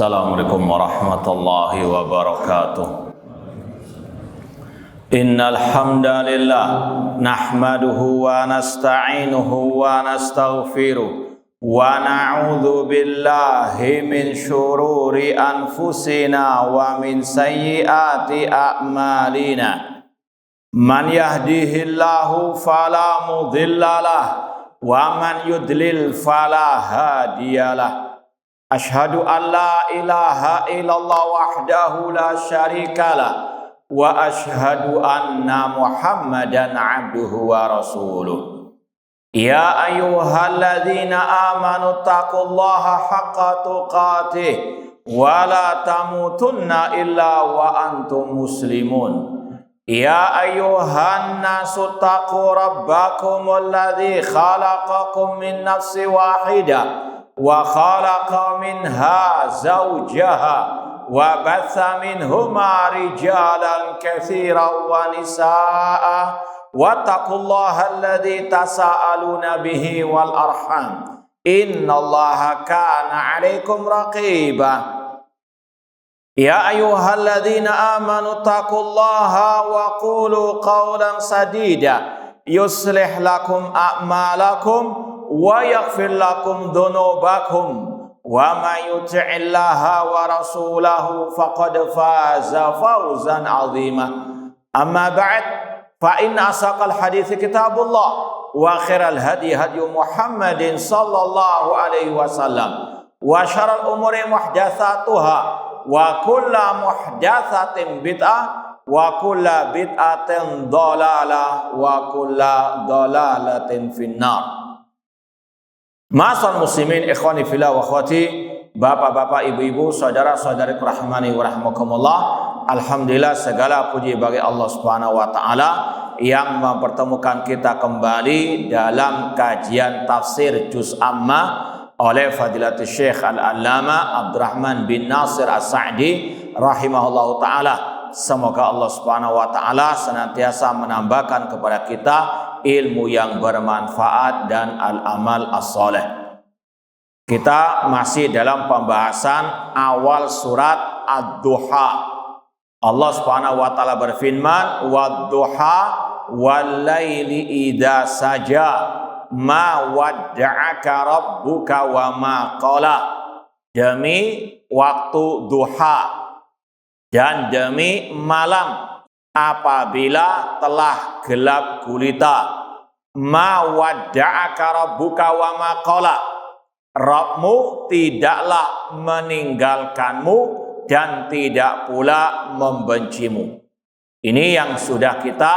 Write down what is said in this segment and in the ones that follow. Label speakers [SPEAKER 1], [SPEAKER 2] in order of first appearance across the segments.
[SPEAKER 1] Assalamualaikum warahmatullahi wabarakatuh. Innal hamdalillah nahmaduhu wa nasta'inuhu wa nastaghfiruh wa na'udzu billahi min syururi anfusina wa min sayyiati a'malina. Man yahdihillahu fala mudhillalah wa man yudlil fala hadiyalah. Ashhadu an la ilaha illallah wahdahu la syarikalah wa ashhadu anna Muhammadan abduhu wa rasuluh. Ya ayyuhalladzina amanu taqullaha haqqa tuqatih wa la tamutunna illa wa antum muslimun. Ya ayyuhan nasu taqu rabbakumul ladzi khalaqakum min nafsin wahidah wa khalaqa minha zawjaha wa batha minhuma rijalan katsiran wa nisaa wattaqullaha alladzi tasaaluna bihi wal arham innallaha kana 'alaikum raqiba. Ya ayyuhalladzina amanu taqullaha wa qulu qawlan sadida yuslih lakum a'malakum wa yaghfir lakum dhunubakum wa may yuti'illaha wa rasulahu faqad faza fawzan 'azima. Amma ba'd, fa inna asaqal hadithi kitabullah wa khairal hadi hadyu Muhammadin sallallahu alaihi wasallam wa syarrul umuri muhdatsatuha wa kullu muhdatsatin bid'ah wa kullu bid'atin dhalalah wa kullu dhalalatin finnar. Ma'asal muslimin ikhwani fillah wa akhwati, bapak-bapak, ibu-ibu, saudara-saudari rahmani wa rahmakumullah. Alhamdulillah, segala puji bagi Allah Subhanahu wa taala yang mempertemukan kita kembali dalam kajian tafsir juz amma oleh Fadilatul Syekh Al-Allama Abdurrahman bin Nasir As-Sa'di rahimahullahu taala. Semoga Allah Subhanahu wa taala senantiasa menambahkan kepada kita ilmu yang bermanfaat dan al-amal as-saleh. Kita masih dalam pembahasan awal surat Ad-Duha. Allah Subhanahu wa taala berfirman, "Wad-duha wal-laili idza saja ma wadda'aka rabbuka wa ma qala." Demi waktu duha dan demi malam apabila telah gelap gulita, ma wadda'aka rabbuka wa ma qala, Rabbmu tidaklah meninggalkanmu dan tidak pula membencimu. Ini yang sudah kita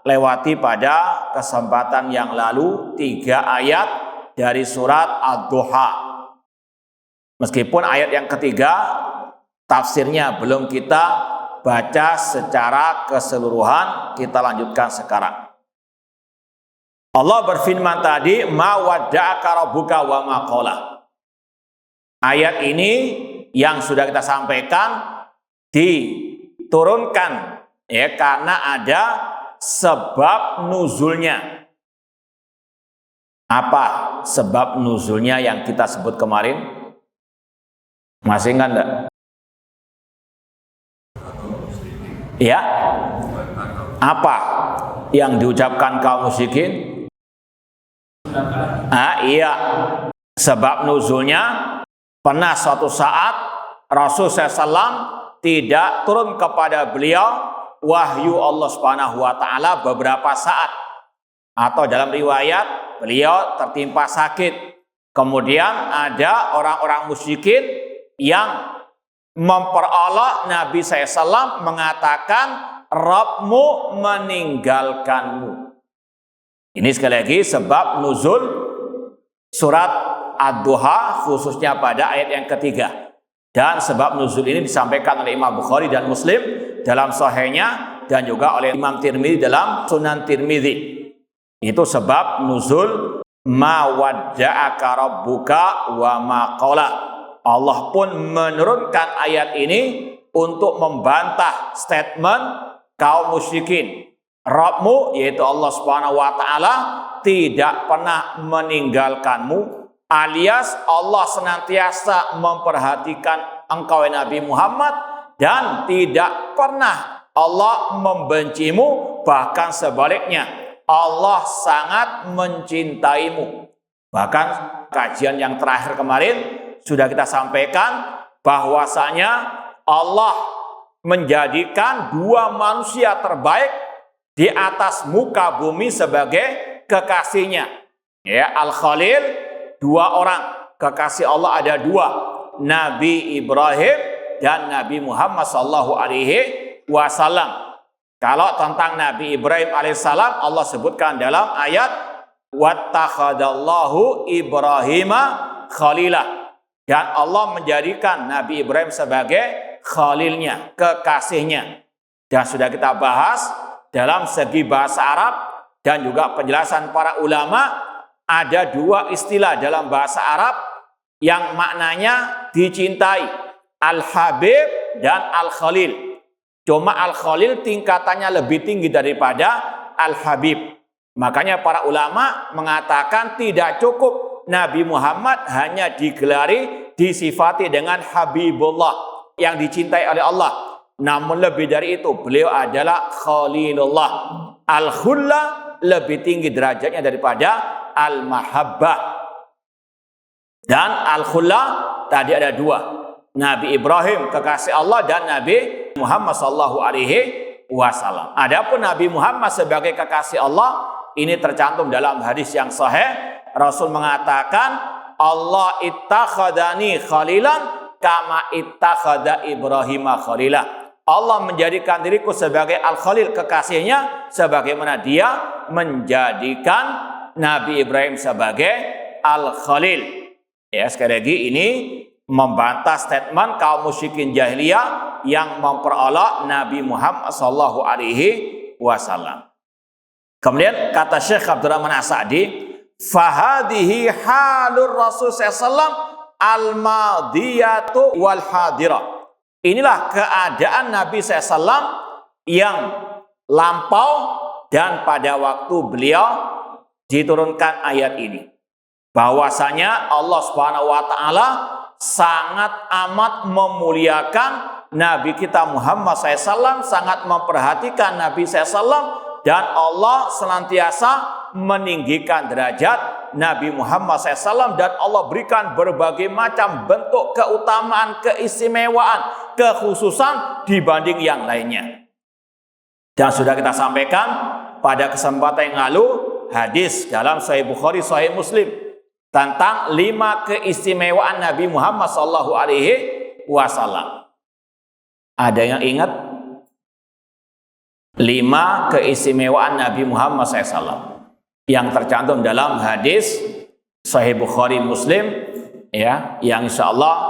[SPEAKER 1] lewati pada kesempatan yang lalu, 3 ayat dari surat Ad-Duha. Meskipun ayat yang ketiga tafsirnya belum kita baca secara keseluruhan, kita lanjutkan sekarang. Allah berfirman tadi, ma wadda'aka rabbuka wa ma qala. Ayat ini yang sudah kita sampaikan diturunkan ya karena ada sebab nuzulnya. Apa sebab nuzulnya yang kita sebut kemarin? Masih ingat enggak? Ya, apa yang diucapkan kaum musyrikin? Iya, sebab nuzulnya pernah suatu saat Rasul SAW tidak turun kepada beliau wahyu Allah Subhanahu wa taala beberapa saat, atau dalam riwayat beliau tertimpa sakit. Kemudian ada orang-orang musyrikin yang memperolok Nabi SAW mengatakan Rabbmu meninggalkanmu. Ini sekali lagi sebab nuzul surat Ad-Duha khususnya pada ayat yang ketiga. Dan sebab nuzul ini disampaikan oleh Imam Bukhari dan Muslim dalam sahihnya dan juga oleh Imam Tirmidzi dalam Sunan Tirmidzi. Itu sebab nuzul ma wadda'aka rabbuka wa ma qala. Allah pun menurunkan ayat ini untuk membantah statement kaum musyrikin. Rabbmu, yaitu Allah Subhanahu wa taala, tidak pernah meninggalkanmu, alias Allah senantiasa memperhatikan engkau Nabi Muhammad, dan tidak pernah Allah membencimu, bahkan sebaliknya Allah sangat mencintaimu. Bahkan kajian yang terakhir kemarin sudah kita sampaikan bahwasanya Allah menjadikan dua manusia terbaik di atas muka bumi sebagai kekasihnya. Ya, Al-Khalil, dua orang kekasih Allah ada dua, Nabi Ibrahim dan Nabi Muhammad SAW. Kalau tentang Nabi Ibrahim alaihissalam, Allah sebutkan dalam ayat wattakhadallahu Ibrahima khalilah, dan Allah menjadikan Nabi Ibrahim sebagai khalilnya, kekasihnya. Dan sudah kita bahas dalam segi bahasa Arab dan juga penjelasan para ulama, ada dua istilah dalam bahasa Arab yang maknanya dicintai, Al-Habib dan Al-Khalil. Cuma Al-Khalil tingkatannya lebih tinggi daripada Al-Habib. Makanya para ulama mengatakan tidak cukup Nabi Muhammad hanya digelari, disifati dengan Habibullah, yang dicintai oleh Allah. Namun lebih dari itu, beliau adalah Khalilullah. Al-Khulla lebih tinggi derajatnya daripada Al-Mahabbah. Dan Al-Khulla tadi ada dua, Nabi Ibrahim kekasih Allah dan Nabi Muhammad SAW. Adapun Nabi Muhammad sebagai kekasih Allah, ini tercantum dalam hadis yang sahih. Rasul mengatakan, Allah ittakhadani khalilan kama ittakhada Ibrahim khalilah. Allah menjadikan diriku sebagai Al-Khalil, kekasihnya, sebagaimana dia menjadikan Nabi Ibrahim sebagai Al-Khalil. Ya, sekali lagi ini membantah statement kaum musyrikin jahiliyah yang memperolok Nabi Muhammad SAW. Kemudian kata Syekh Abdurrahman As-Sa'di, fahadihi halur Rasul SAW al-madiyatu wal hadirah. Inilah keadaan Nabi SAW yang lampau dan pada waktu beliau diturunkan ayat ini. Bahwasanya Allah Subhanahu wa taala sangat amat memuliakan Nabi kita Muhammad SAW, sangat memperhatikan Nabi SAW, dan Allah senantiasa meninggikan derajat Nabi Muhammad SAW, dan Allah berikan berbagai macam bentuk keutamaan, keistimewaan, kekhususan dibanding yang lainnya. Dan sudah kita sampaikan pada kesempatan yang lalu hadis dalam Sahih Bukhari, Sahih Muslim tentang 5 keistimewaan Nabi Muhammad SAW. Ada yang ingat 5 keistimewaan Nabi Muhammad SAW yang tercantum dalam hadis Sahih Bukhari Muslim, ya, yang insya Allah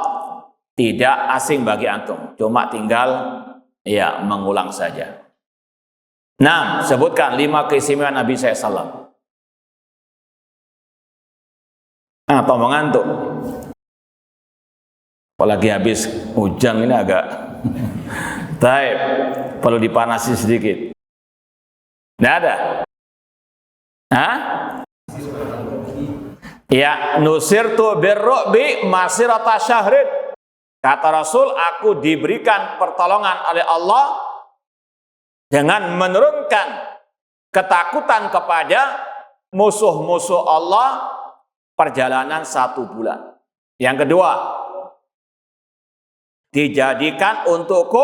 [SPEAKER 1] tidak asing bagi antum, cuma tinggal ya mengulang saja. Nah, sebutkan 5 keistimewaan Nabi SAW. Atau mengantuk, apalagi habis hujan ini agak taib, perlu dipanasi sedikit. Tidak ada? Hah? Ya, nusirtu birru'bi masirata syahrin. Kata Rasul, aku diberikan pertolongan oleh Allah dengan menurunkan ketakutan kepada musuh-musuh Allah perjalanan 1 bulan. Yang kedua, dijadikan untukku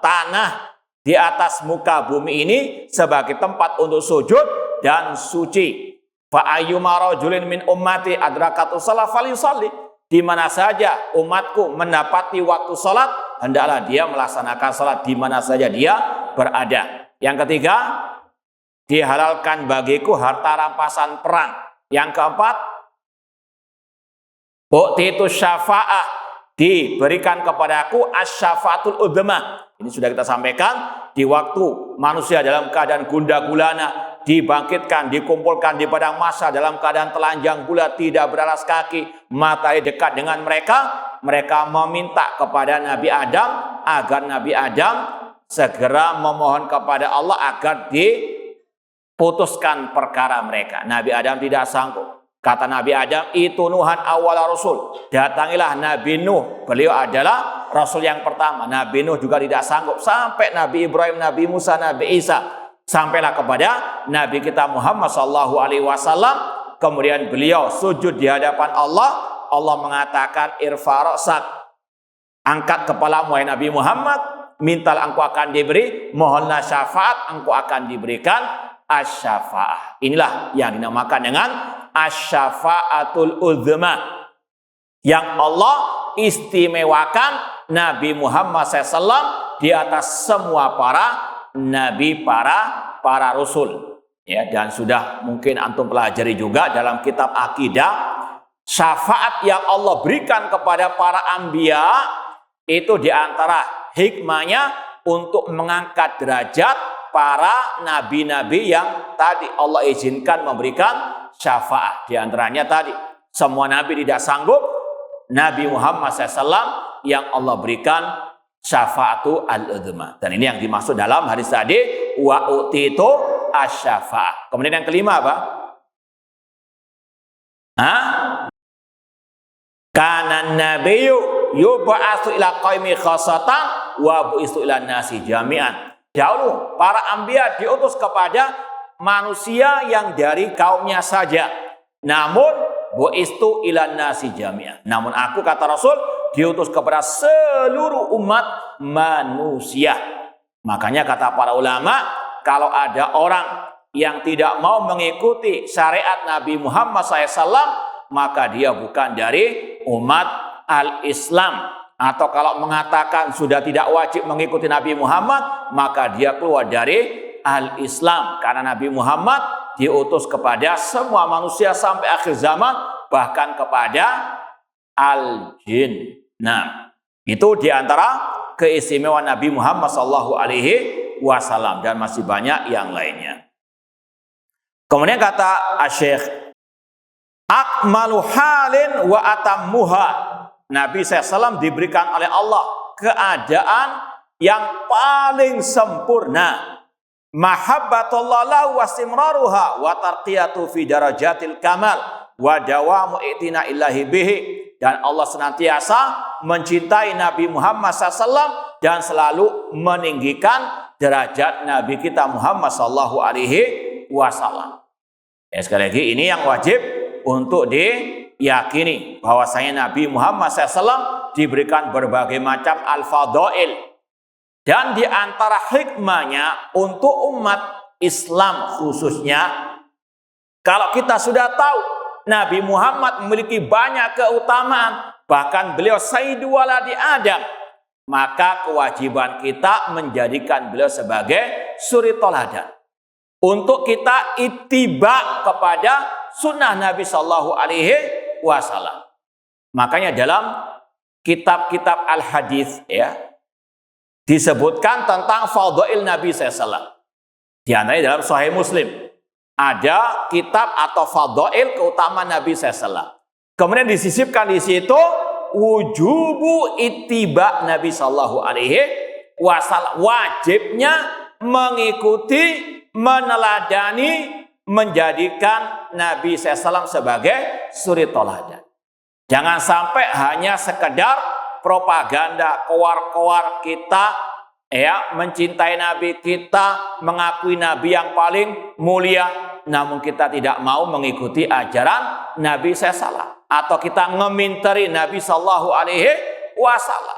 [SPEAKER 1] tanah di atas muka bumi ini sebagai tempat untuk sujud dan suci. Fa ayyuma rajulin min ummati adrakatu shalah falyusalli. Di mana saja umatku mendapati waktu salat, hendaklah dia melaksanakan salat di mana saja dia berada. Yang ketiga, dihalalkan bagiku harta rampasan perang. Yang keempat, u'titu syafa'ah, diberikan kepadaku asyafaatul udhma. Ini sudah kita sampaikan, di waktu manusia dalam keadaan gundah gulana, dibangkitkan, dikumpulkan di padang mahsyar dalam keadaan telanjang bulat, tidak beralas kaki, matahari dekat dengan mereka. Mereka meminta kepada Nabi Adam agar Nabi Adam segera memohon kepada Allah agar diputuskan perkara mereka. Nabi Adam tidak sanggup. Kata Nabi Adam, itu Nuhan awal rasul. Datangilah Nabi Nuh. Beliau adalah rasul yang pertama. Nabi Nuh juga tidak sanggup. Sampai Nabi Ibrahim, Nabi Musa, Nabi Isa. Sampailah kepada Nabi kita Muhammad SAW. Kemudian beliau sujud di hadapan Allah. Allah mengatakan, irfa ra'sak. Angkat kepalamu, wahai Nabi Muhammad. Mintalah engkau akan diberi. Mohonlah syafaat, engkau akan diberikan asy-syafa'ah. Inilah yang dinamakan dengan asy-syafa'atul uzma, yang Allah istimewakan Nabi Muhammad SAW di atas semua para nabi, para rasul. Ya, dan sudah mungkin antum pelajari juga dalam kitab akidah, syafaat yang Allah berikan kepada para anbiya itu diantara hikmahnya untuk mengangkat derajat para nabi-nabi yang tadi Allah izinkan memberikan syafaat. Di antaranya tadi, semua nabi tidak sanggup, Nabi Muhammad SAW yang Allah berikan syafa'atu al-udhma. Dan ini yang dimaksud dalam hadis tadi, wa utitu asy-syafa'ah. Kemudian yang kelima apa? Kana nabiyyu yub'atsu ila qaumi khassatan wa bu'istu ila nasi jami'an. Dahulu para anbiya diutus kepada manusia yang dari kaumnya saja. Namun bu'istu ila nasi jami'an. Namun aku, kata Rasul, diutus kepada seluruh umat manusia. Makanya kata para ulama, kalau ada orang yang tidak mau mengikuti syariat Nabi Muhammad SAW, maka dia bukan dari umat al-Islam. Atau kalau mengatakan sudah tidak wajib mengikuti Nabi Muhammad, maka dia keluar dari al-Islam. Karena Nabi Muhammad diutus kepada semua manusia sampai akhir zaman, bahkan kepada al-jin. Nah, itu diantara keistimewaan Nabi Muhammad SAW, dan masih banyak yang lainnya. Kemudian kata Asy-Syaikh, akmalu halin wa atammuha. Nabi SAW diberikan oleh Allah keadaan yang paling sempurna. Mahabbatullah lahu wa istimraruha wa tarqiyatu fi darajatil kamal wa dawamu i'tina illahi bihi. Dan Allah senantiasa mencintai Nabi Muhammad SAW dan selalu meninggikan derajat Nabi kita Muhammad SAW. Ya, sekali lagi ini yang wajib untuk diyakini, bahwasanya Nabi Muhammad SAW diberikan berbagai macam al-fadail. Dan di antara hikmahnya untuk umat Islam khususnya, kalau kita sudah tahu Nabi Muhammad memiliki banyak keutamaan, bahkan beliau sayyidu waladi Adam, maka kewajiban kita menjadikan beliau sebagai suri toladan. Untuk kita ittiba kepada sunnah Nabi SAW. Makanya dalam kitab-kitab al-hadis ya, disebutkan tentang fadhail Nabi SAW. Di antaranya dalam Sahih Muslim ada kitab atau fadhail keutamaan Nabi SAW. Kemudian disisipkan di situ wujubu ittiba Nabi SAW. Wajibnya mengikuti, meneladani, menjadikan Nabi SAW sebagai suri toladan. Jangan sampai hanya sekedar propaganda kowar-kowar kita ya, mencintai Nabi kita, mengakui Nabi yang paling mulia, namun kita tidak mau mengikuti ajaran Nabi SAW, atau kita ngeminteri Nabi SAW.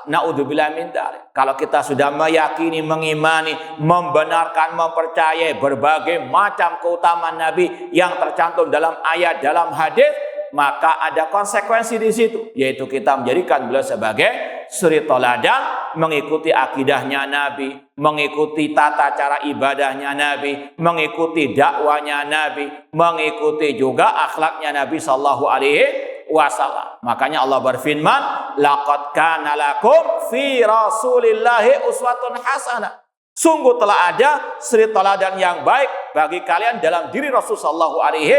[SPEAKER 1] Naudzubillah min dzalik. Kalau kita sudah meyakini, mengimani, membenarkan, mempercayai berbagai macam keutamaan Nabi yang tercantum dalam ayat, dalam hadis, maka ada konsekuensi di situ, yaitu kita menjadikan beliau sebagai suri toladan, mengikuti akidahnya Nabi, mengikuti tata cara ibadahnya Nabi, mengikuti dakwanya Nabi, mengikuti juga akhlaknya Nabi sallallahu alaihi wasallam. Makanya Allah berfirman, laqad kana lakum fi rasulillahi uswatun hasanah. Sungguh telah ada suri toladan yang baik bagi kalian dalam diri Rasul sallallahu alaihi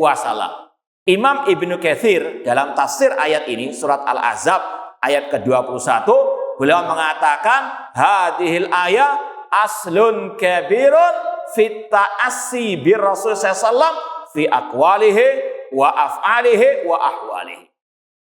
[SPEAKER 1] wasallam. Imam Ibnu Katsir dalam tafsir ayat ini, surat Al-Ahzab ayat ke-21, beliau mengatakan, hadhil ayat aslun kabirun fit ta'assi bir Rasul sallallahu fi aqwalihi wa af'alihi wa ahwalihi.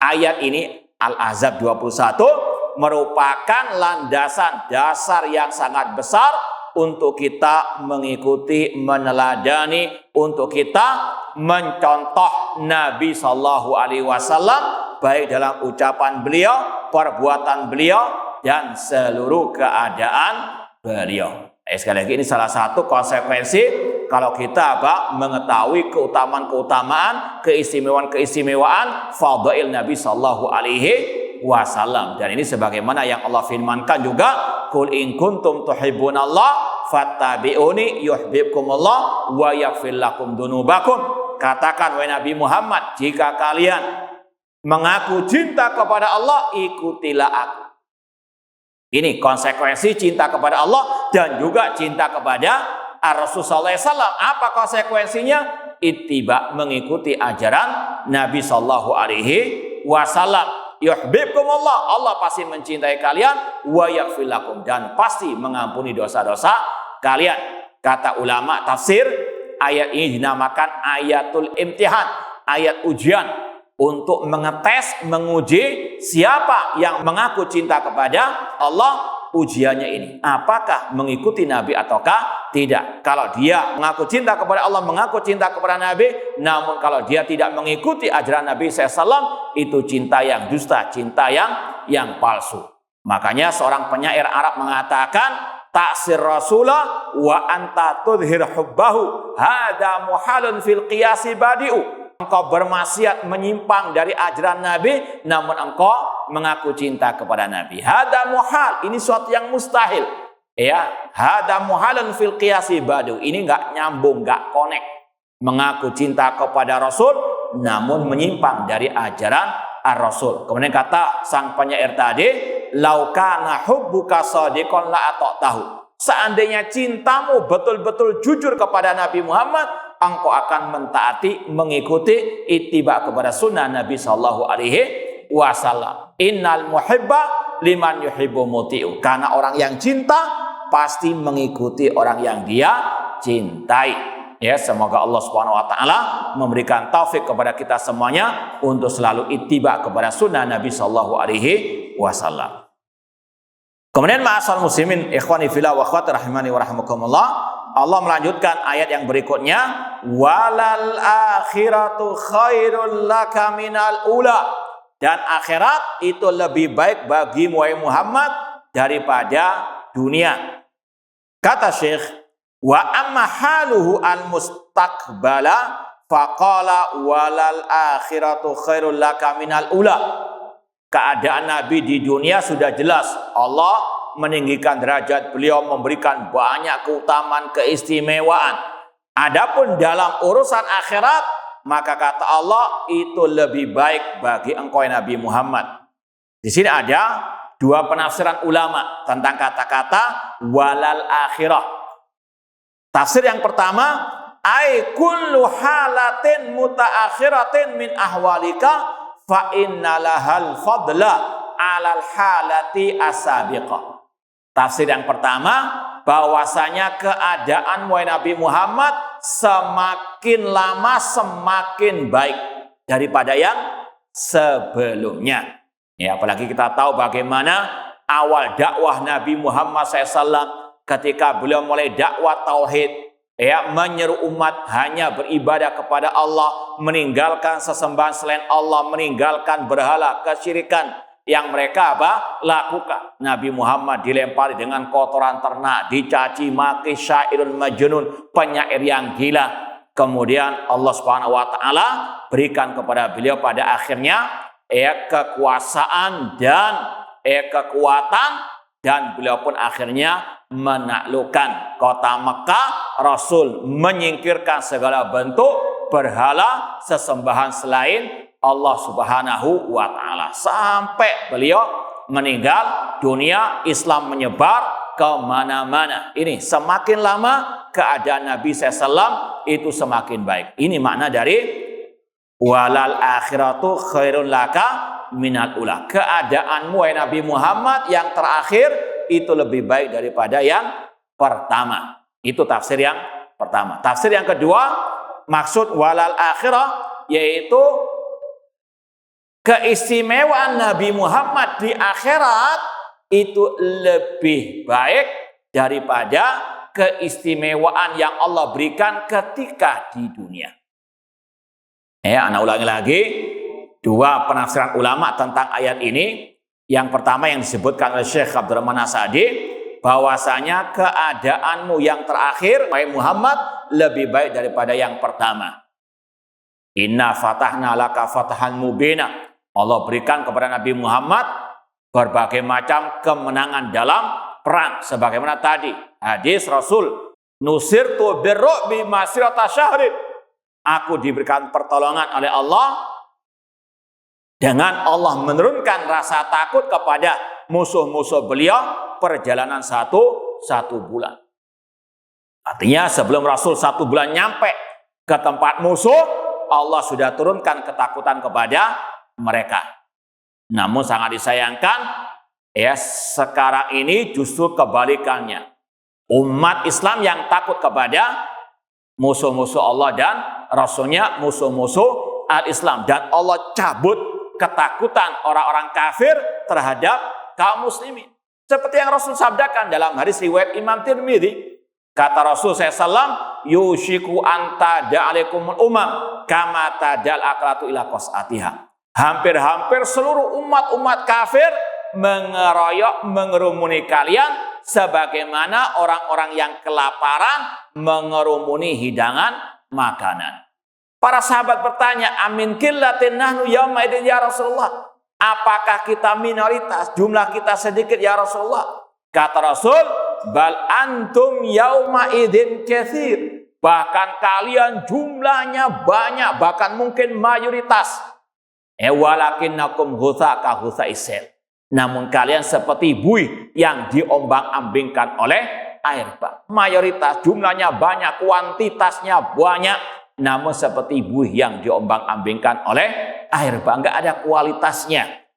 [SPEAKER 1] Ayat ini Al-Ahzab 21 merupakan landasan dasar yang sangat besar untuk kita mengikuti, meneladani, untuk kita mencontoh Nabi Shallallahu Alaihi Wasallam baik dalam ucapan beliau, perbuatan beliau, dan seluruh keadaan beliau. Sekali lagi ini salah satu konsekuensi kalau kita mengetahui keutamaan-keutamaan, keistimewaan fadail Nabi Shallallahu Alaihi Wasallam. Dan ini sebagaimana yang Allah firmankan juga, qul in kuntum tuhibbunallah fattabi'uni yuhibbukumullah wa yaghfir lakum dzunubakum. Katakan wahai Nabi Muhammad, jika kalian mengaku cinta kepada Allah, ikutilah aku. Ini konsekuensi cinta kepada Allah dan juga cinta kepada Rasulullah SAW. Apa konsekuensinya? Ittiba, mengikuti ajaran Nabi Sallallahu Alaihi Wasallam. Yuhibbukumullah, Allah pasti mencintai kalian, wa yaghfir lakum, dan pasti mengampuni dosa-dosa kalian. Kata ulama tafsir, ayat ini dinamakan ayatul imtihan, ayat ujian, untuk mengetes, menguji siapa yang mengaku cinta kepada Allah. Ujiannya ini, apakah mengikuti Nabi ataukah tidak. Kalau dia mengaku cinta kepada Allah, mengaku cinta kepada Nabi, namun kalau dia tidak mengikuti ajaran Nabi SAW, itu cinta yang dusta, cinta yang palsu. Makanya seorang penyair Arab mengatakan, taksir Rasulullah wa anta tudhir hubbahu hada muhalun fil qiyasi badi'u. Engkau bermaksiat, menyimpang dari ajaran Nabi, namun engkau mengaku cinta kepada Nabi. Hada muhal, ini suatu yang mustahil. Ya, hada muhalun fil qiyasi badu. Ini enggak nyambung, enggak connect. Mengaku cinta kepada Rasul, namun menyimpang dari ajaran Ar-Rasul. Kemudian kata sang penyair tadi, lau kana hubbuka shadiqan la ata'tahu. Seandainya cintamu betul-betul jujur kepada Nabi Muhammad, engkau akan mentaati, mengikuti, ittiba kepada sunnah Nabi Sallallahu Alaihi Wasallam. Innal muhibba liman yuhibbu muti'u. Karena orang yang cinta pasti mengikuti orang yang dia cintai. Ya, semoga Allah Subhanahu Wa Taala memberikan taufik kepada kita semuanya untuk selalu ittiba kepada sunnah Nabi Sallallahu Alaihi Wasallam. Kemudian ma'asal muslimin ikhwani fillah wa akhwati rahimani wa rahimakumullah, Allah melanjutkan ayat yang berikutnya, walal akhiratu khairul laka minal ula, dan akhirat itu lebih baik bagi Muhammad daripada dunia. Kata Syekh, wa amma haluhu al mustaqbala faqala walal akhiratu khairul laka minal ula. Keadaan Nabi di dunia sudah jelas. Allah meninggikan derajat beliau, memberikan banyak keutamaan, keistimewaan. Adapun dalam urusan akhirat, maka kata Allah itu lebih baik bagi engkau Nabi Muhammad. Di sini ada dua penafsiran ulama tentang kata-kata walal akhirah. Tafsir yang pertama, ai kullu halatin mutaakhiratin min ahwalika fa innalahal fadla alal halati asabiqah. Tafsir yang pertama, bahwasanya keadaan Nabi Muhammad semakin lama semakin baik daripada yang sebelumnya. Ya, apalagi kita tahu bagaimana awal dakwah Nabi Muhammad SAW ketika beliau mulai dakwah tauhid. Ya, menyeru umat hanya beribadah kepada Allah, meninggalkan sesembahan selain Allah, meninggalkan berhala, kesyirikan yang mereka lakukan. Nabi Muhammad dilempari dengan kotoran ternak, dicaci maki, syairun majnun, penyair yang gila. Kemudian Allah Subhanahu wa taala berikan kepada beliau pada akhirnya kekuasaan dan kekuatan, dan beliau pun akhirnya menaklukkan kota Mekah. Rasul menyingkirkan segala bentuk berhala, sesembahan selain Allah Subhanahu wa taala. Sampai beliau meninggal dunia, Islam menyebar kemana-mana. Ini semakin lama keadaan Nabi SAW itu semakin baik. Ini makna dari walal akhiratu khairun laka minal ula. Keadaanmu Nabi Muhammad yang terakhir itu lebih baik daripada yang pertama. Itu tafsir yang pertama. Tafsir yang kedua, maksud walal akhirah yaitu keistimewaan Nabi Muhammad di akhirat itu lebih baik daripada keistimewaan yang Allah berikan ketika di dunia. Anak ulangi lagi, dua penafsiran ulama tentang ayat ini. Yang pertama yang disebutkan oleh Syekh Abdurrahman As-Sa'di, bahwasanya keadaanmu yang terakhir, wahai Muhammad, lebih baik daripada yang pertama. Inna fatahna laka fatahan mubina. Allah berikan kepada Nabi Muhammad berbagai macam kemenangan dalam perang. Sebagaimana tadi hadis Rasul, nusirtu birru'bi masirata syahrin. Aku diberikan pertolongan oleh Allah dengan Allah menurunkan rasa takut kepada musuh-musuh beliau perjalanan satu bulan. Artinya sebelum Rasul 1 bulan nyampe ke tempat musuh, Allah sudah turunkan ketakutan kepada mereka. Namun sangat disayangkan, sekarang ini justru kebalikannya. Umat Islam yang takut kepada musuh-musuh Allah dan Rasulnya, musuh-musuh al-Islam. Dan Allah cabut ketakutan orang-orang kafir terhadap kaum muslimin. Seperti yang Rasul sabdakan dalam hadis riwayat Imam Tirmidzi. Kata Rasul SAW, yushiku anta da'alaikumul umam kama tadal aklatu ila qas'atiha. Hampir-hampir seluruh umat-umat kafir mengeroyok, mengerumuni kalian sebagaimana orang-orang yang kelaparan mengerumuni hidangan makanan. Para sahabat bertanya, amin qillatin nahnu yauma idin ya Rasulullah. Apakah kita minoritas, jumlah kita sedikit ya Rasulullah? Kata Rasul, bal antum yauma idin katsir. Bahkan kalian jumlahnya banyak, bahkan mungkin mayoritas. Walakinnakum ghutha ka ghutha'is sel. Namun kalian seperti buih yang diombang-ambingkan oleh air bah. Mayoritas jumlahnya banyak, kuantitasnya banyak, namun seperti buih yang diombang-ambingkan oleh air bah, enggak ada kualitasnya.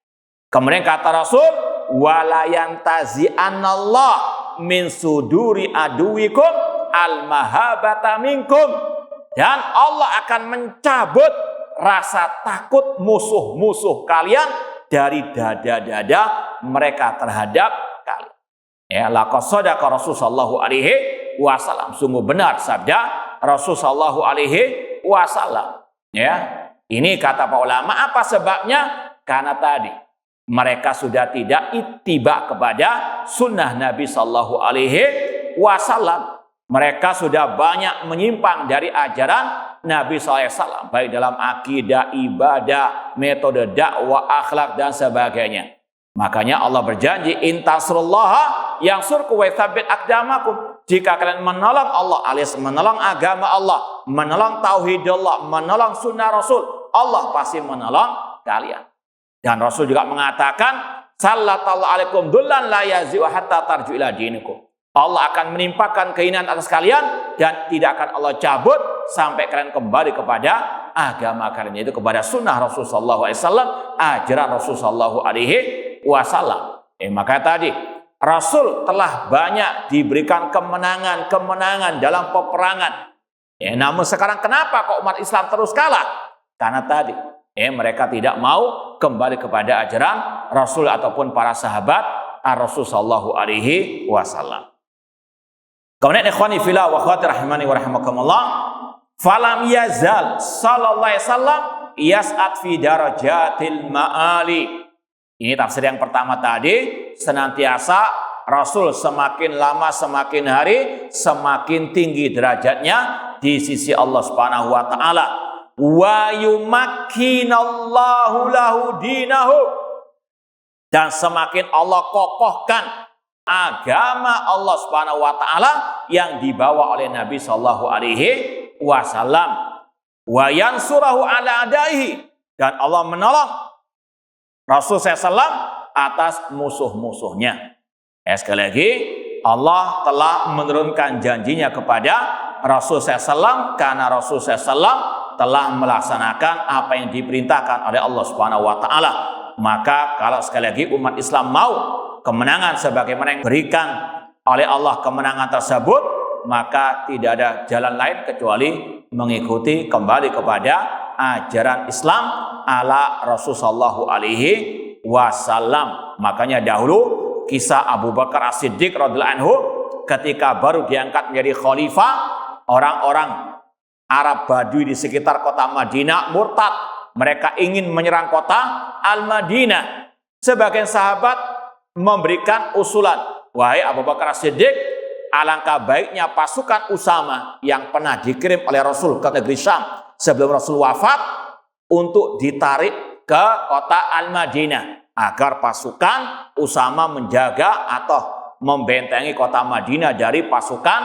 [SPEAKER 1] Kemudian kata Rasul, wala yantazi'anallah min suduri aduwikum al-mahabata minkum. Dan Allah akan mencabut rasa takut musuh-musuh kalian dari dada-dada mereka terhadap kalian. Laqad shadaqa Rasul sallallahu alaihi wasallam. Sungguh benar sabda Rasul sallallahu alaihi wasallam. Ini kata para ulama, apa sebabnya? Karena tadi mereka sudah tidak ittiba kepada sunnah Nabi sallallahu alaihi wasallam. Mereka sudah banyak menyimpang dari ajaran Nabi SAW, baik dalam akidah, ibadah, metode dakwah, akhlak, dan sebagainya. Makanya Allah berjanji, intasrullaha yansurku wa tsabbit aqdamakum. Jika kalian menolong Allah, alias menolong agama Allah, menolong tauhid Allah, menolong sunnah Rasul, Allah pasti menolong kalian. Dan Rasul juga mengatakan, sallallahu alaikum dullan la yazi'u hatta tarju ila dinikum. Allah akan menimpakan kehinaan atas kalian dan tidak akan Allah cabut sampai kalian kembali kepada agama kalian, yaitu kepada sunnah Rasulullah SAW, ajaran Rasulullah SAW. Maka tadi Rasul telah banyak diberikan kemenangan dalam peperangan. Namun sekarang kenapa kok umat Islam terus kalah? Karena tadi mereka tidak mau kembali kepada ajaran Rasul ataupun para sahabat Rasul sallallahu alaihi wasallam. Kemudian ikhwani fillah wa akhwati rahimani wa rahimakumullah, falam yazal sallallahu alaihi wasallam yas'ad fi darajatil ma'ali. Ini tafsir yang pertama tadi, senantiasa Rasul semakin lama semakin hari semakin tinggi derajatnya di sisi Allah Subhanahu wa taala. Wa yumakkinallahu lahu dinahu. Dan semakin Allah kokohkan agama Allah Subhanahu wa taala yang dibawa oleh Nabi sallallahu alaihi wasallam. Wa yansurahu ala adaihi, dan Allah menolong Rasul SAW atas musuh-musuhnya. Sekali lagi, Allah telah menurunkan janjinya kepada Rasul SAW karena Rasul SAW telah melaksanakan apa yang diperintahkan oleh Allah Subhanahu wa taala. Maka kalau sekali lagi umat Islam mau kemenangan sebagaimana yang diberikan oleh Allah kemenangan tersebut, maka tidak ada jalan lain kecuali mengikuti kembali kepada ajaran Islam ala Rasulullah SAW. Makanya dahulu kisah Abu Bakar As-Siddiq radhiyallahu anhu ketika baru diangkat menjadi khalifah, orang-orang Arab Badui di sekitar kota Madinah murtad. Mereka ingin menyerang kota Al-Madinah. Sebagian sahabat memberikan usulan, wahai Abu Bakar As-Siddiq, alangkah baiknya pasukan Usama yang pernah dikirim oleh Rasul ke negeri Syam sebelum Rasul wafat untuk ditarik ke kota Al-Madinah agar pasukan Usama menjaga atau membentengi kota Madinah dari pasukan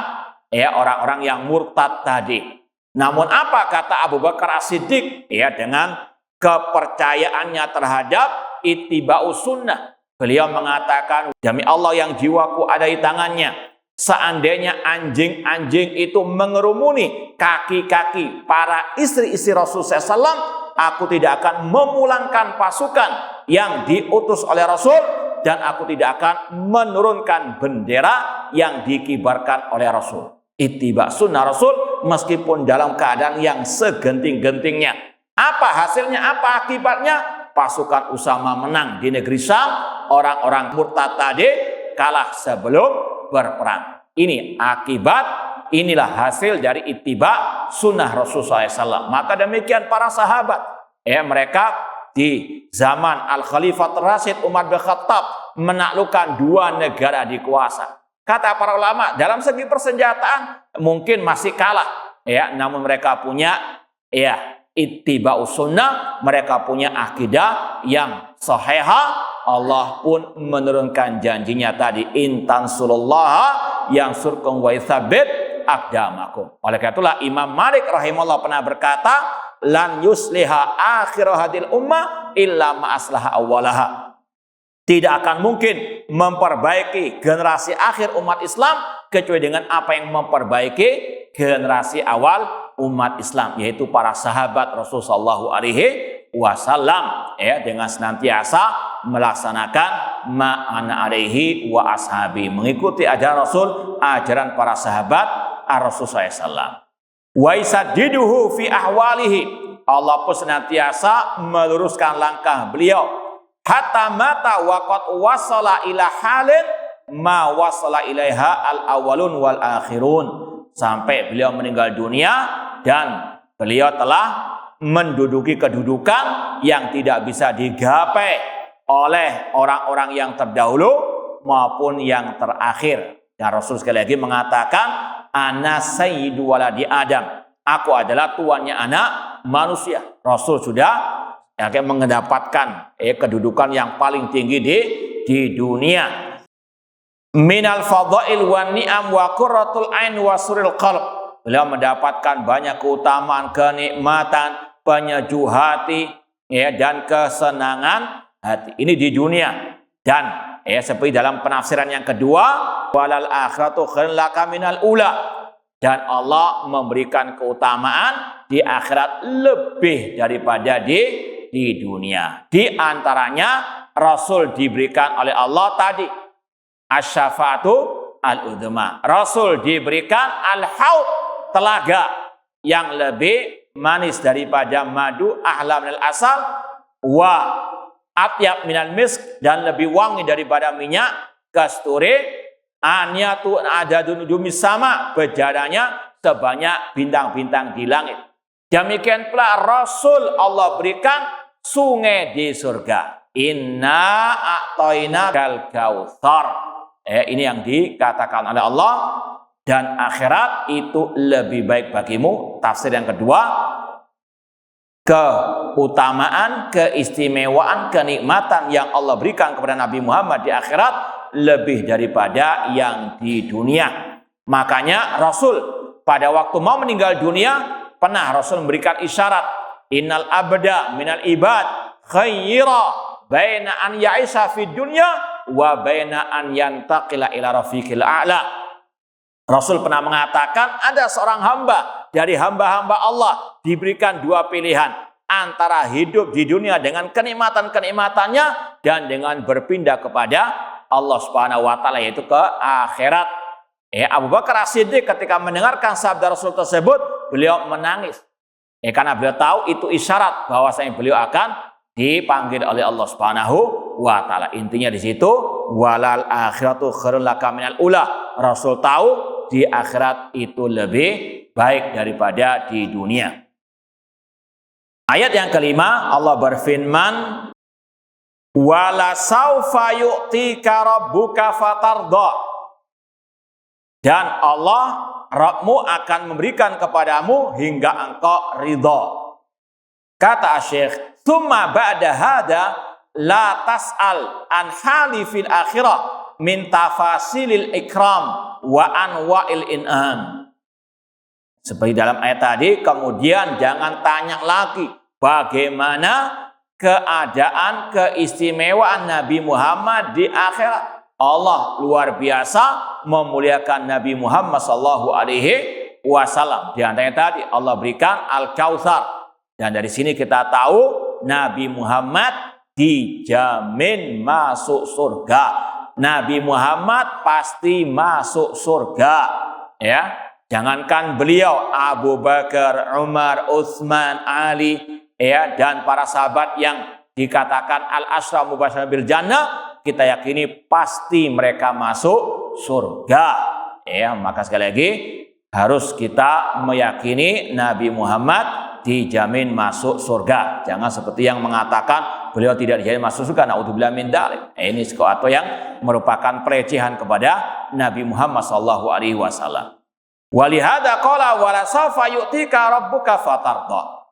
[SPEAKER 1] orang-orang yang murtad tadi. Namun apa kata Abu Bakar As-Siddiq? Dengan kepercayaannya terhadap ittiba'us sunnah. Beliau mengatakan, demi Allah yang jiwaku ada di tangannya, seandainya anjing-anjing itu mengerumuni kaki-kaki para istri-istri Rasul SAW, aku tidak akan memulangkan pasukan yang diutus oleh Rasul, dan aku tidak akan menurunkan bendera yang dikibarkan oleh Rasul. Ittiba sunnah Rasul meskipun dalam keadaan yang segenting-gentingnya. Apa hasilnya? Apa akibatnya? Pasukan Usama menang di negeri Syam. Orang-orang murtad tadi kalah sebelum berperang. Ini akibat, inilah hasil dari ittiba sunnah Rasulullah SAW. Maka demikian para sahabat, mereka di zaman Al-Khalifah Rasyid Umar bin Khattab menaklukkan 2 negara dikuasa. Kata para ulama, dalam segi persenjataan mungkin masih kalah, namun mereka punya ittiba'us sunnah, mereka punya akidah yang sahihah. Allah pun menurunkan janjinya tadi, in tansurullaha yansurkum wa yutsabbit aqdamakum. Oleh karena itulah Imam Malik rahimahullah pernah berkata, lan yusliha akhir hadil ummah illa ma aslaha awwalaha. Tidak akan mungkin memperbaiki generasi akhir umat Islam kecuali dengan apa yang memperbaiki generasi awal umat Islam, yaitu para sahabat Rasulullah SAW, dengan senantiasa melaksanakan ma'ana alaihi wa ashabi, mengikuti ajaran Rasul, ajaran para sahabat Rasulullah SAW. Wa isaddiduhu fi ahwalihi, Allah pun senantiasa meluruskan langkah beliau. Hatta mata waqad wasala ila halin ma wasala ilaiha al-awwalun wal akhirun, sampai beliau meninggal dunia dan beliau telah menduduki kedudukan yang tidak bisa digapai oleh orang-orang yang terdahulu maupun yang terakhir. Dan Rasul sekali lagi mengatakan, ana sayyidu waladi Adam, aku adalah tuannya anak manusia. Rasul sudah mendapatkan kedudukan yang paling tinggi di dunia. Minal fadhail wan ni'am wa qurratul ain wa suril qalb. Beliau mendapatkan banyak keutamaan, kenikmatan, penyejuk hati, dan kesenangan hati. Ini di dunia. Dan seperti dalam penafsiran yang kedua, walal akhiratu khairun laka minal ula. Dan Allah memberikan keutamaan di akhirat lebih daripada di dunia. Di antaranya Rasul diberikan oleh Allah tadi asy-syafa'atu al-udhma. Rasul diberikan al-haud, telaga yang lebih manis daripada madu, ahla minal asal, wa atyab minal misk, dan lebih wangi daripada minyak kasturi, aniyatu adadun nujumis sama, bejarannya sebanyak bintang-bintang di langit. Demikian pula Rasul Allah berikan sungai di surga. Inna a'toina kal kautsar. Ini yang dikatakan oleh Allah, dan akhirat itu lebih baik bagimu. Tafsir yang kedua, keutamaan, keistimewaan, kenikmatan yang Allah berikan kepada Nabi Muhammad di akhirat lebih daripada yang di dunia. Makanya Rasul pada waktu mau meninggal dunia pernah Rasul memberikan isyarat, innal abda minal ibad khaira baina an ya'isha fid dunya wa baina an yantaqila ila rafiqil a'la. Rasul pernah mengatakan ada seorang hamba dari hamba-hamba Allah diberikan 2 pilihan, antara hidup di dunia dengan kenikmatan-kenikmatannya dan dengan berpindah kepada Allah Subhanahu wa taala, yaitu ke akhirat. Abu Bakar As-Siddiq ketika mendengarkan sabda Rasul tersebut, beliau menangis. Karena beliau tahu itu isyarat bahwasanya beliau akan dipanggil oleh Allah Subhanahu wa taala. Intinya di situ walal akhiratu khairul laka minal ula. Rasul tahu di akhirat itu lebih baik daripada di dunia. Ayat yang kelima, Allah berfirman, wala saufa yu'tika rabbuka fatardha. Dan Allah Rabbmu akan memberikan kepadamu hingga engkau ridha. Kata Syekh, "Tsumma ba'da hada la tas'al an hali fil akhirah min tafasilil ikram wa anwa'il in'am." Seperti dalam ayat tadi, kemudian jangan tanya lagi bagaimana keadaan keistimewaan Nabi Muhammad di akhirat. Allah luar biasa memuliakan Nabi Muhammad sallallahu alaihi wasallam. Di antaranya tadi Allah berikan Al-Kautsar. Dan dari sini kita tahu Nabi Muhammad dijamin masuk surga. Nabi Muhammad pasti masuk surga, ya. Jangankan beliau, Abu Bakar, Umar, Utsman, Ali, ya, dan para sahabat yang dikatakan al-asyra mubasysyirin bil jannah, kita yakini pasti mereka masuk surga. Ya, maka sekali lagi harus kita meyakini Nabi Muhammad dijamin masuk surga. Jangan seperti yang mengatakan beliau tidak dijamin masuk surga. Naudzubillah min dzalik. Ini sesuatu yang merupakan pelecehan kepada Nabi Muhammad sallallahu alaihi wasallam. Walihada qala wala sawfa yu'tika rabbuka fatardha.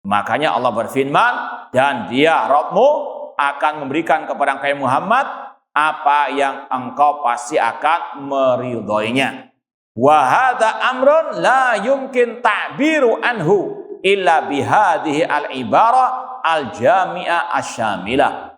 [SPEAKER 1] Makanya Allah berfirman, dan dia Rabbmu akan memberikan kepada engkau Muhammad apa yang engkau pasti akan meridhoinya. Wa hadza amrun la yumkin ta'biru anhu illa bihadhihi al-ibarah al-jami'ah asyamilah.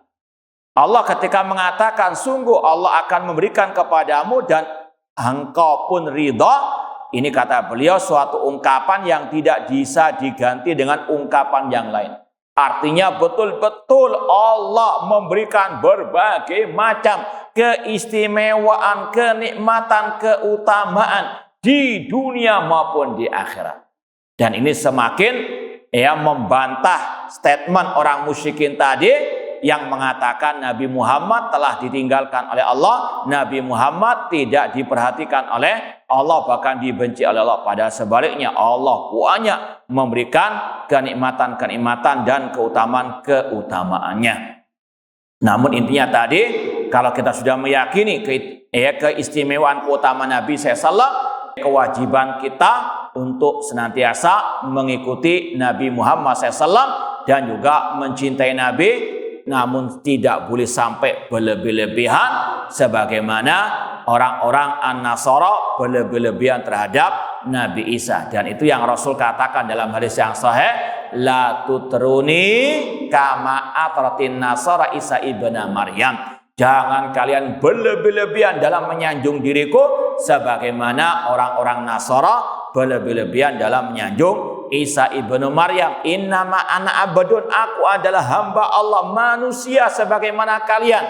[SPEAKER 1] Allah ketika mengatakan sungguh Allah akan memberikan kepadamu dan engkau pun ridha, ini kata beliau suatu ungkapan yang tidak bisa diganti dengan ungkapan yang lain. Artinya betul-betul Allah memberikan berbagai macam keistimewaan, kenikmatan, keutamaan di dunia maupun di akhirat. Dan ini semakin membantah statement orang musyrikin tadi yang mengatakan Nabi Muhammad telah ditinggalkan oleh Allah, Nabi Muhammad tidak diperhatikan oleh Allah, bahkan dibenci oleh Allah. Padahal sebaliknya Allah banyak memberikan kenikmatan-kenikmatan dan keutamaan-keutamaannya. Namun intinya tadi, kalau kita sudah meyakini keistimewaan keutamaan Nabi SAW, kewajiban kita untuk senantiasa mengikuti Nabi Muhammad SAW dan juga mencintai Nabi, namun tidak boleh sampai berlebih-lebihan sebagaimana orang-orang An-Nasara berlebih-lebihan terhadap Nabi Isa. Dan itu yang Rasul katakan dalam hadis yang sahih, la tutruni kama atratin Nasara Isa ibn Maryam. Jangan kalian berlebih-lebihan dalam menyanjung diriku sebagaimana orang-orang Nasara berlebih-lebihan dalam menyanjung Isa ibnu Maryam. Innama ana abdun, aku adalah hamba Allah, manusia sebagaimana kalian.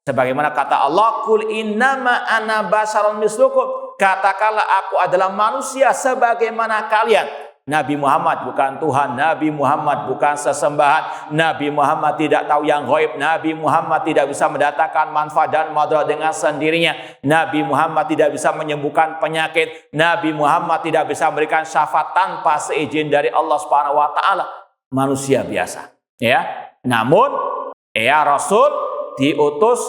[SPEAKER 1] Sebagaimana kata Allah, kul innama ana basarun mislukum, katakanlah aku adalah manusia sebagaimana kalian. Nabi Muhammad bukan Tuhan, Nabi Muhammad bukan sesembahan, Nabi Muhammad tidak tahu yang gaib, Nabi Muhammad tidak bisa mendatangkan manfaat dan madarat dengan sendirinya, Nabi Muhammad tidak bisa menyembuhkan penyakit, Nabi Muhammad tidak bisa memberikan syafaat tanpa seizin dari Allah Subhanahu wa taala. Manusia biasa, ya. Namun Rasul diutus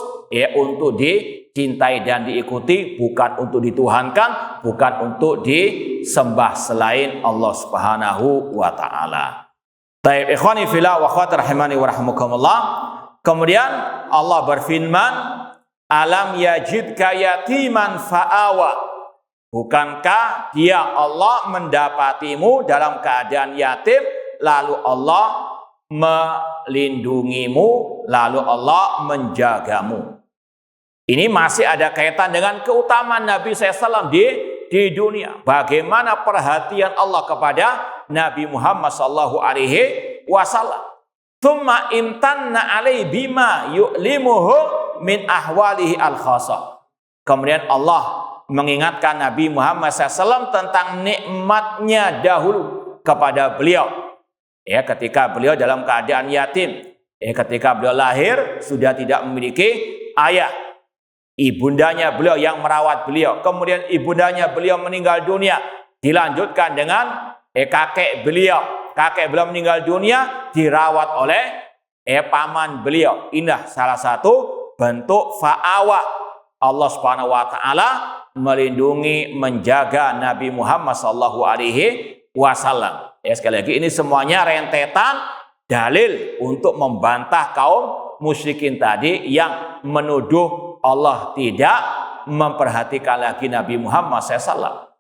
[SPEAKER 1] untuk dicintai dan diikuti, bukan untuk dituhankan, bukan untuk disembah selain Allah Subhanahu wa taala. Baik, ikhwani fillah wa akhwati rahimani wa rahmukumullah. Kemudian Allah berfirman, alam yajidka yatiman fa'awa. Bukankah dia Allah mendapatimu dalam keadaan yatim, lalu Allah melindungimu, lalu Allah menjagamu. Ini masih ada kaitan dengan keutamaan Nabi SAW di dunia. Bagaimana perhatian Allah kepada Nabi Muhammad SAW. Tsumma imtanna alaihi bima yu'limuhu min ahwalihi al-khasah. Kemudian Allah mengingatkan Nabi Muhammad SAW tentang nikmatnya dahulu kepada beliau. Ya, ketika beliau dalam keadaan yatim, ketika beliau lahir sudah tidak memiliki ayah. Ibundanya beliau yang merawat beliau. Kemudian ibundanya beliau meninggal dunia. Dilanjutkan dengan kakek beliau. Kakek beliau meninggal dunia dirawat oleh paman beliau. Ini salah satu bentuk fa'awah. Allah Subhanahu wa taala melindungi, menjaga Nabi Muhammad sallallahu alaihi wasallam. Ya, sekali lagi ini semuanya rentetan dalil untuk membantah kaum musyrikin tadi yang menuduh Allah tidak memperhatikan lagi Nabi Muhammad SAW.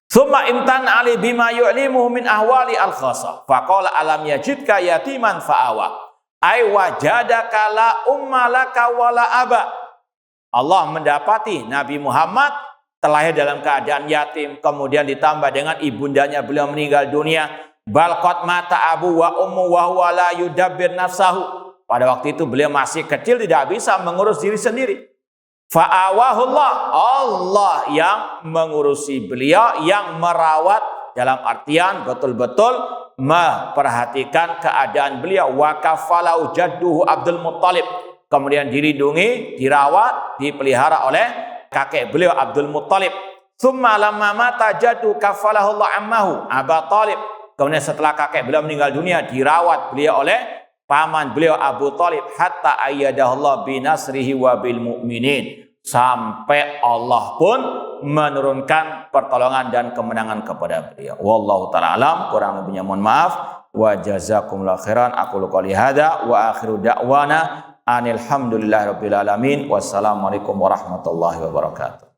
[SPEAKER 1] Summa imtan ali bima yu'limuhu min ahwali al-khasa. Faqala alam yajidka yatiman fa'awa. Ay wajadaka la umma laka wala aba. Allah mendapati Nabi Muhammad terlahir dalam keadaan yatim, kemudian ditambah dengan ibundanya beliau meninggal dunia. Balqat mata abu wa ummu wa huwa la yudabbir nafsahu. Pada waktu itu beliau masih kecil, tidak bisa mengurus diri sendiri. Fa'awahullah, Allah yang mengurusi beliau, yang merawat, dalam artian betul-betul memperhatikan keadaan beliau. Wa kafalau jadduhu Abdul Muttalib. Kemudian dilindungi, dirawat, dipelihara oleh kakek beliau Abdul Muttalib. Tsumma lamma mata jaddu kafalahullah ammahu Abu Talib. Kemudian setelah kakek beliau meninggal dunia, dirawat beliau oleh paman beliau Abu Talib. Hatta ayyadahullah binasrihi wa bil mu'minin. Sampai Allah pun menurunkan pertolongan dan kemenangan kepada beliau. Wallahu ta'ala alam. Kurang lebihnya mohon maaf. Wa jazakumullahu khairan. Aqulu qouli hadza wa akhiru da'wana anil hamdulillahi rabbil alamin. Wassalamualaikum warahmatullahi wabarakatuh.